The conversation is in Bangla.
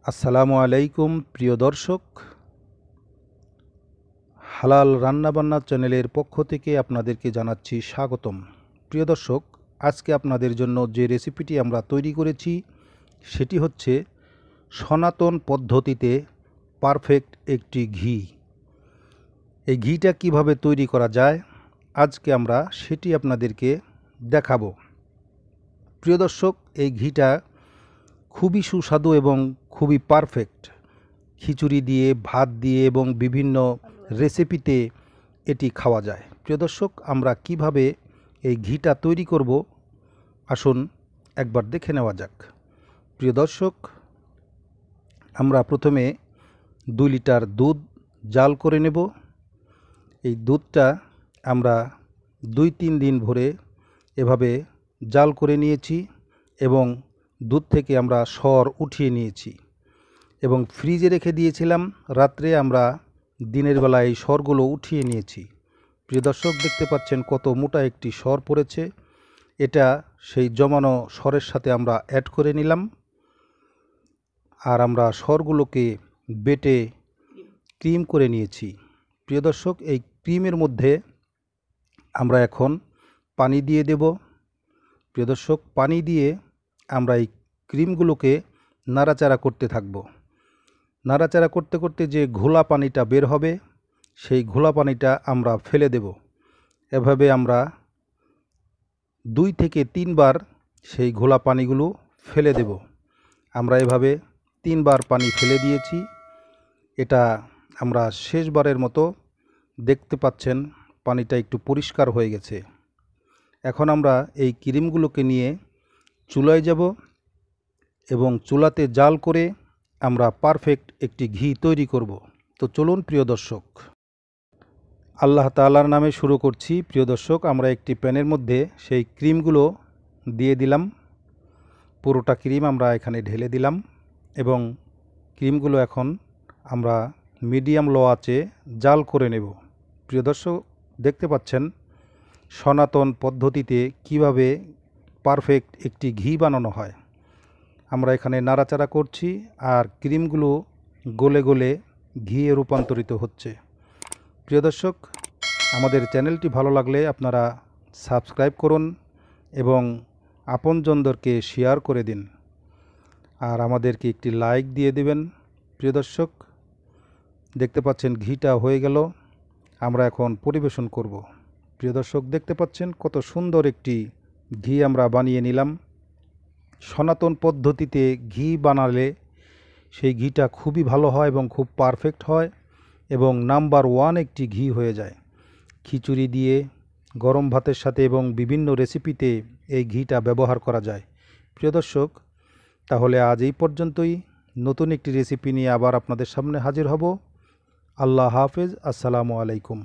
আসসালামু আলাইকুম প্রিয় দর্শক, হালাল রান্নাবান্না চ্যানেলের পক্ষ থেকে আপনাদেরকে জানাচ্ছি স্বাগতম। প্রিয় দর্শক, আজকে আপনাদের জন্য যে রেসিপিটি আমরা তৈরি করেছি সেটি হচ্ছে সনাতন পদ্ধতিতে পারফেক্ট একটি ঘি। এই ঘিটা কিভাবে তৈরি করা যায় আজকে আমরা সেটি আপনাদেরকে দেখাবো। প্রিয় দর্শক, এই ঘিটা খুবই সুস্বাদু এবং খুবই পারফেক্ট। খিচুড়ি দিয়ে, ভাত দিয়ে এবং বিভিন্ন রেসিপিতে এটি খাওয়া যায়। প্রিয় দর্শক, আমরা কিভাবে এই ঘিটা তৈরি করব আসুন একবার দেখে নেওয়া যাক। প্রিয় দর্শক, আমরা প্রথমে 2 লিটার দুধ জাল করে নেব। এই দুধটা আমরা 2-3 দিন ভরে এভাবে জাল করে নিয়েছি এবং দুধ থেকে আমরা সর উঠিয়ে নিয়েছি এবং ফ্রিজে রেখে দিয়েছিলাম। রাত্রে আমরা দিনের বেলা এই সরগুলো উঠিয়ে নিয়েছি। প্রিয় দর্শক, দেখতে পাচ্ছেন কত মোটা একটি সর পড়েছে। এটা সেই জমানো সরের সাথে আমরা অ্যাড করে নিলাম আর আমরা সরগুলোকে বেটে ক্রিম করে নিয়েছি। প্রিয় দর্শক, এই ক্রিমের মধ্যে আমরা এখন পানি দিয়ে দেব। প্রিয় দর্শক, পানি দিয়ে আমরা এই ক্রিমগুলোকে নাড়াচাড়া করতে থাকব। নাড়াচাড়া করতে করতে যে ঘোলা পানিটা বের হবে সেই ঘোলা পানিটা আমরা ফেলে দেব। এভাবে আমরা 2 থেকে 3 বার সেই ঘোলা পানিগুলো ফেলে দেব। আমরা এভাবে 3 বার পানি ফেলে দিয়েছি। এটা আমরা শেষবারের মতো দেখতে পাচ্ছেন পানিটা একটু পরিষ্কার হয়ে গেছে। এখন আমরা এই ক্রিমগুলোকে নিয়ে চুলায় যাব এবং চুলাতে জাল করে আমরা পারফেক্ট একটি ঘি তৈরি করব। তো চলুন প্রিয় দর্শক, আল্লাহ তাআলার নামে শুরু করছি। প্রিয় দর্শক, আমরা একটি প্যানের মধ্যে সেই ক্রিমগুলো দিয়ে দিলাম। পুরোটা ক্রিম আমরা এখানে ঢেলে দিলাম এবং ক্রিমগুলো এখন আমরা মিডিয়াম লো আঁচে জাল করে নেব। প্রিয় দর্শক, দেখতে পাচ্ছেন সনাতন পদ্ধতিতে কিভাবে পারফেক্ট একটি ঘি বানানো হয়। আমরা এখানে নাড়াচাড়া করছি আর ক্রিমগুলো গলে গলে ঘিয়ে রূপান্তরিত হচ্ছে। প্রিয় দর্শক, আমাদের চ্যানেলটি ভালো লাগলে আপনারা সাবস্ক্রাইব করুন এবং আপনজনদেরকে শেয়ার করে দিন আর আমাদেরকে একটি লাইক দিয়ে দেবেন। প্রিয় দর্শক, দেখতে পাচ্ছেন ঘিটা হয়ে গেল। আমরা এখন পরিবেশন করব। প্রিয় দর্শক, দেখতে পাচ্ছেন কত সুন্দর একটি ঘি আমরা বানিয়ে নিলাম। সনাতন পদ্ধতিতে ঘি বানালে সেই ঘিটা খুবই ভালো হয় এবং খুব পারফেক্ট হয় এবং নাম্বার 1 একটি ঘি হয়ে যায়। খিচুড়ি দিয়ে, গরম ভাতের সাথে এবং বিভিন্ন রেসিপিতে এই ঘিটা ব্যবহার করা যায়। প্রিয় দর্শক, তাহলে আজ এই পর্যন্তই। নতুন একটি রেসিপি নিয়ে আবার আপনাদের সামনে হাজির হব। আল্লাহ হাফেজ। আসসালামু আলাইকুম।